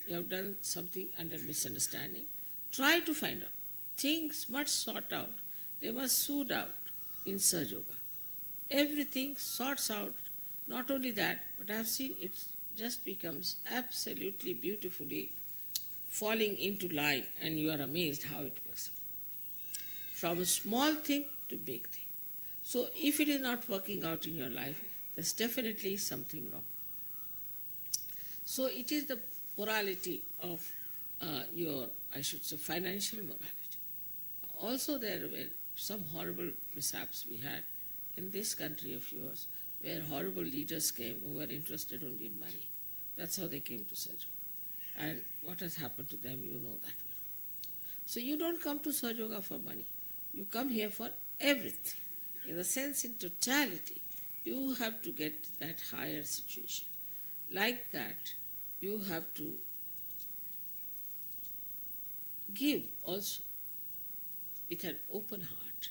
you have done something under misunderstanding. Try to find out. Things must sort out. They must soothe out in Sahaja Yoga. Everything sorts out. Not only that, but I have seen it just becomes absolutely beautifully falling into line, and you are amazed how it works. From a small thing to big thing. So if it is not working out in your life, there's definitely something wrong. So it is the morality of your, I should say, financial morality. Also there were some horrible mishaps we had in this country of yours, where horrible leaders came who were interested only in money. That's how they came to Sahaja. And what has happened to them, you know that well. So you don't come to Sahaja Yoga for money. You come here for everything. In the sense, in totality, you have to get that higher situation. Like that, you have to give also with an open heart.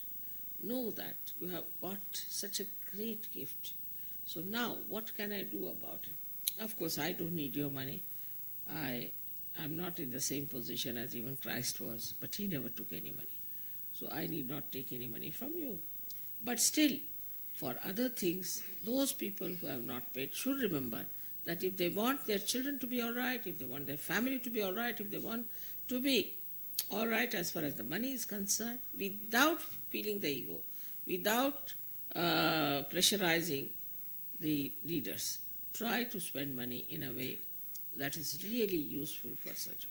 Know that you have got such a great gift. So now, what can I do about it? Of course, I don't need your money. I'm not in the same position as even Christ was, but he never took any money. So I need not take any money from you. But still, for other things, those people who have not paid should remember that if they want their children to be all right, if they want their family to be all right, if they want to be all right as far as the money is concerned, without feeling the ego, without pressurizing the leaders, try to spend money in a way that is really useful for such a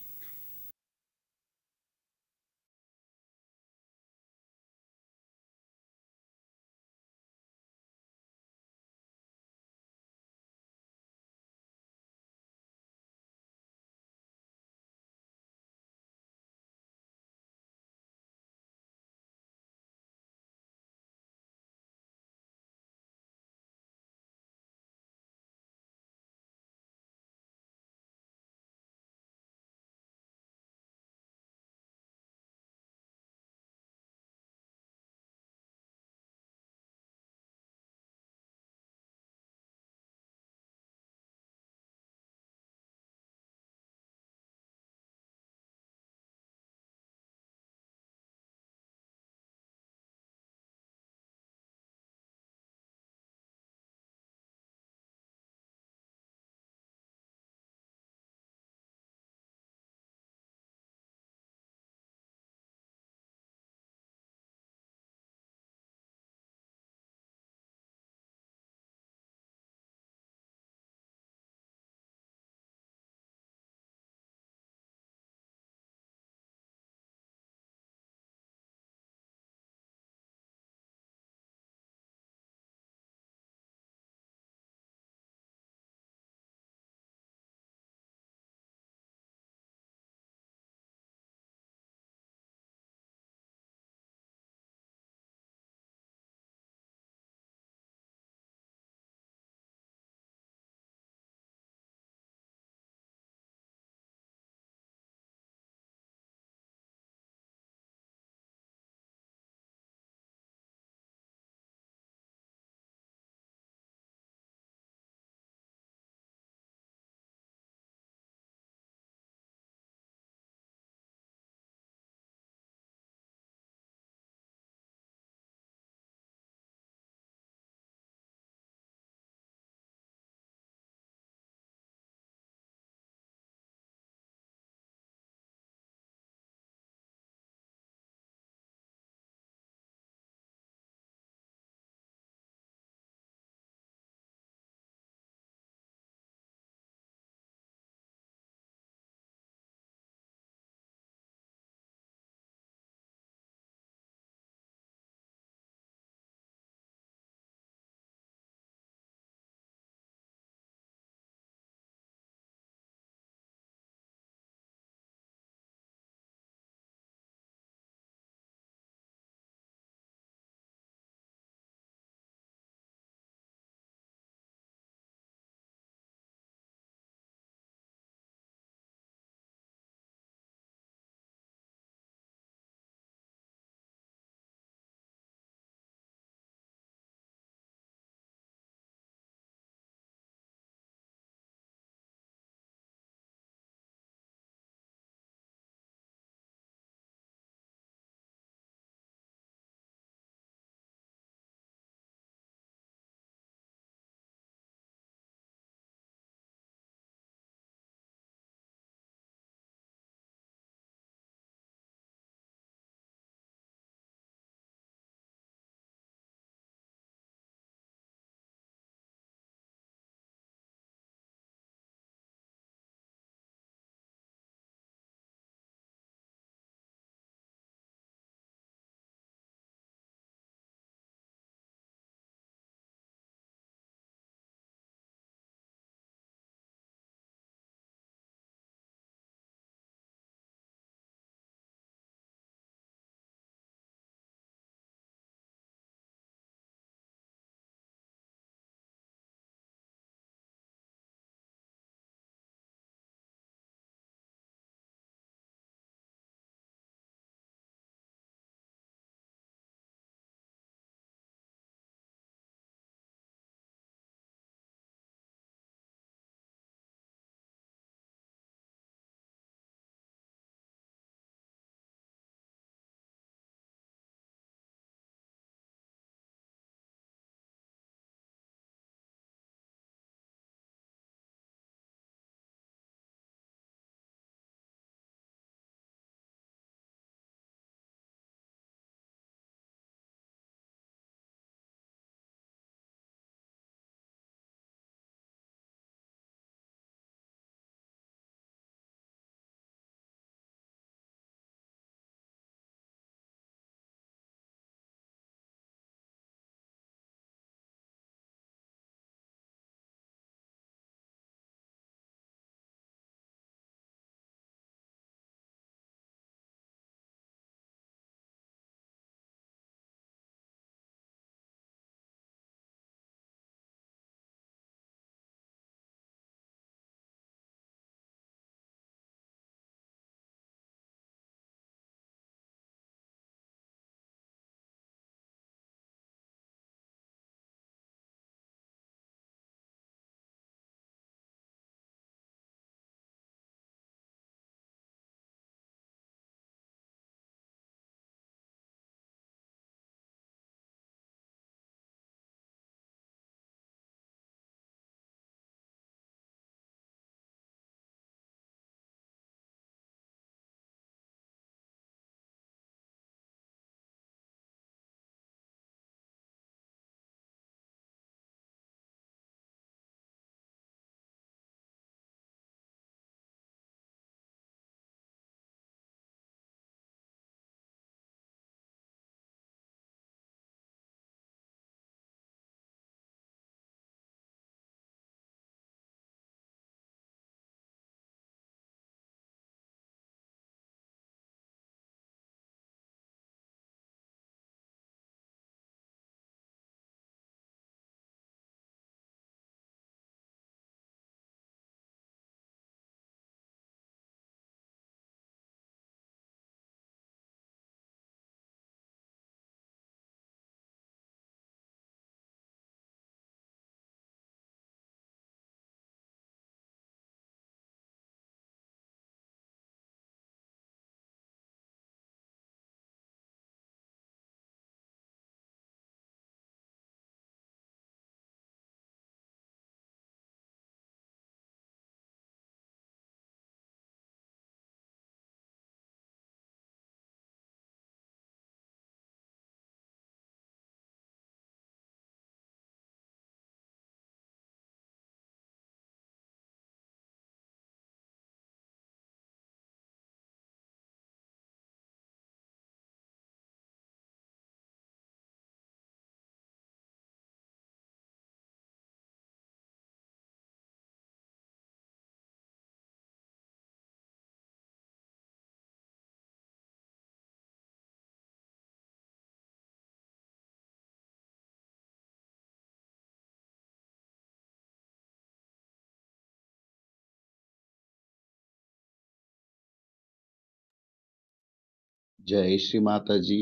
జై శ్రీ మాతాజీ.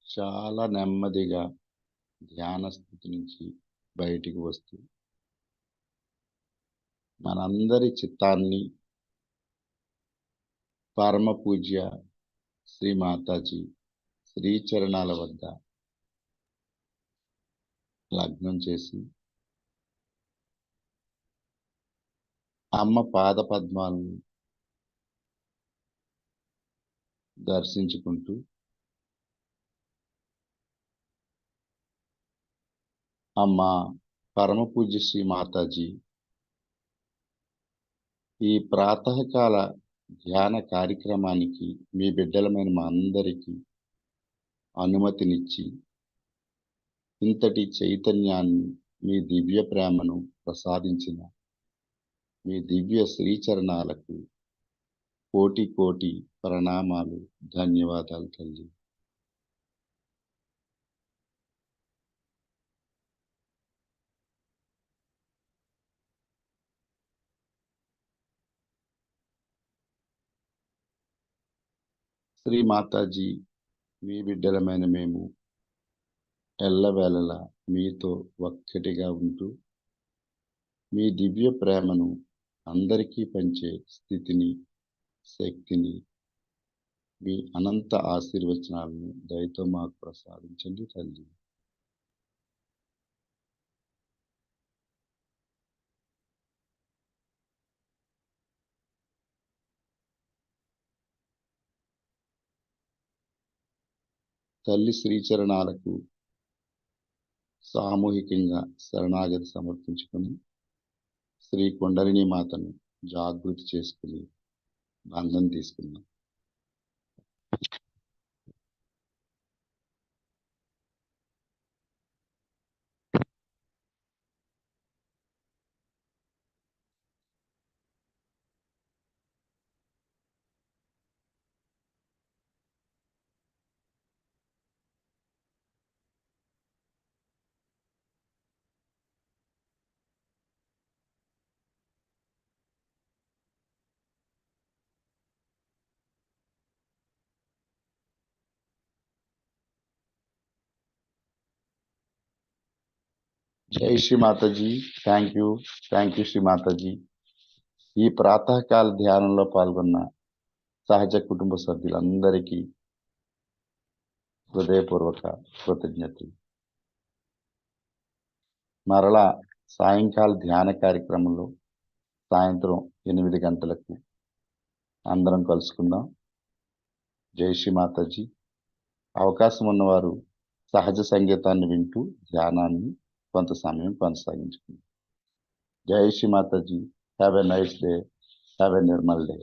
చాలా నెమ్మదిగా ధ్యాన స్థితి నుంచి బయటికి వస్తూ మనందరి చిత్తాన్ని పరమ పూజ్య శ్రీ మాతాజీ శ్రీచరణాల వద్ద లగ్నం చేసి అమ్మ పాద పద్మాలను దర్శించుకుంటూ అమ్మ పరమ పూజ్య శ్రీ మాతాజీ, ఈ ప్రాతకాల ధ్యాన కార్యక్రమానికి మీ బిడ్డలమైన మా అందరికీ అనుమతినిచ్చి ఇంతటి చైతన్యాన్ని, మీ దివ్య ప్రేమను ప్రసాదించిన మీ దివ్య శ్రీచరణాలకు కోటి కోటి ప్రణామాలు, ధన్యవాదాలు తల్లి. శ్రీ మాతాజీ, మీ బిడ్డలమైన మేము ఎల్లవేళలా మీతో ఒక్కటిగా ఉంటూ మీ దివ్య ప్రేమను అందరికీ పంచే స్థితిని, శక్తిని, మీ అనంత ఆశీర్వచనాలను దయతో మాకు ప్రసాదించండి తల్లి. తల్లి శ్రీచరణాలకు సామూహికంగా శరణాగతి సమర్పించుకొని శ్రీ కుండలిని మాతను జాగృతి చేసుకుని బంధం తీసుకున్నాం. జై శ్రీ మాతాజీ. Thank you Shri Mataji. ఈ ప్రాతకాల ధ్యానంలో పాల్గొన్న సహజ కుటుంబ సభ్యులందరికీ హృదయపూర్వక కృతజ్ఞతలు. మరలా సాయంకాల ధ్యాన కార్యక్రమంలో సాయంత్రం 8 గంటలకు అందరం కలుసుకుందాం. జై శ్రీ మాతాజీ. అవకాశం ఉన్నవారు సహజ సంగీతాన్ని వింటూ ధ్యానాన్ని కొంత సమయం కొనసాగించుకుందాం. జై Shri Mataji. Have a nice day. Have a Nirmal day.